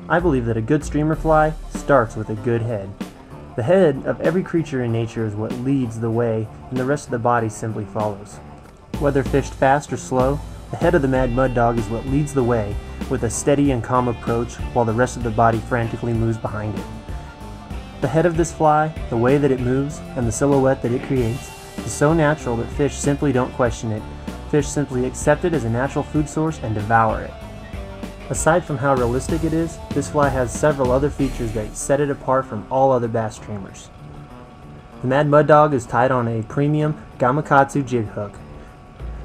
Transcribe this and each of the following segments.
I believe that a good streamer fly starts with a good head. The head of every creature in nature is what leads the way, and the rest of the body simply follows. Whether fished fast or slow, the head of the Mad Mud Dog is what leads the way, with a steady and calm approach while the rest of the body frantically moves behind it. The head of this fly, the way that it moves, and the silhouette that it creates is so natural that fish simply don't question it. Fish simply accept it as a natural food source and devour it. Aside from how realistic it is, this fly has several other features that set it apart from all other bass streamers. The Mad Mud Dog is tied on a premium Gamakatsu jig hook.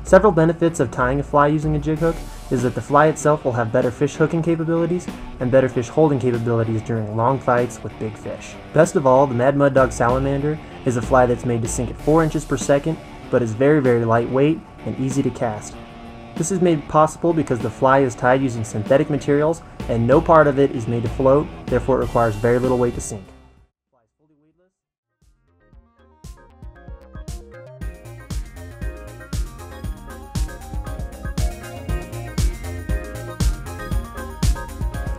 Several benefits of tying a fly using a jig hook is that the fly itself will have better fish hooking capabilities and better fish holding capabilities during long fights with big fish. Best of all, the Mad Mud Dog Salamander is a fly that's made to sink at 4 inches per second, but is very lightweight and easy to cast. This is made possible because the fly is tied using synthetic materials and no part of it is made to float, therefore it requires very little weight to sink.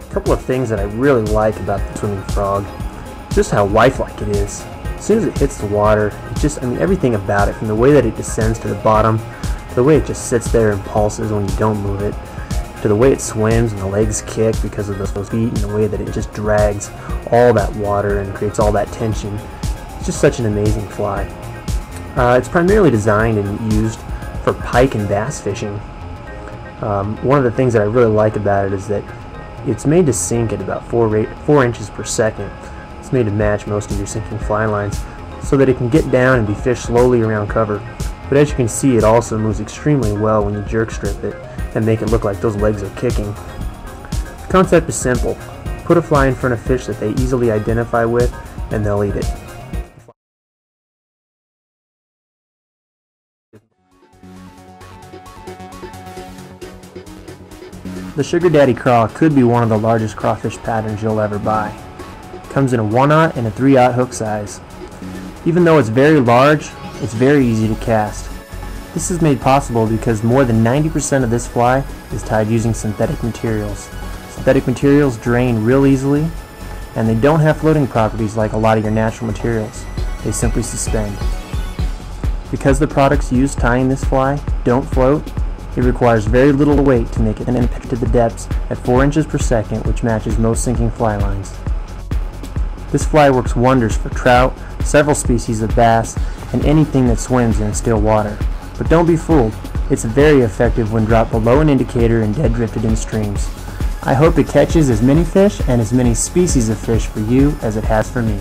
A couple of things that I really like about the swimming frog, just how lifelike it is. As soon as it hits the water, everything about it, from the way that it descends to the bottom, to the way it just sits there and pulses when you don't move it, to the way it swims and the legs kick because of those feet, and the way that it just drags all that water and creates all that tension. It's just such an amazing fly. It's primarily designed and used for pike and bass fishing. One of the things that I really like about it is that it's made to sink at about 4 inches per second. It's made to match most of your sinking fly lines so that it can get down and be fished slowly around cover. But as you can see, it also moves extremely well when you jerk strip it and make it look like those legs are kicking. The concept is simple. Put a fly in front of fish that they easily identify with and they'll eat it. The Sugar Daddy Craw could be one of the largest crawfish patterns you'll ever buy. It comes in a 1/0 and a 3/0 hook size. Even though it's very large, it's very easy to cast. This is made possible because more than 90% of this fly is tied using synthetic materials. Synthetic materials drain real easily, and they don't have floating properties like a lot of your natural materials. They simply suspend. Because the products used tying this fly don't float, it requires very little weight to make it an impact to the depths at 4 inches per second, which matches most sinking fly lines. This fly works wonders for trout, several species of bass, and anything that swims in still water. But don't be fooled, it's very effective when dropped below an indicator and dead drifted in streams. I hope it catches as many fish and as many species of fish for you as it has for me.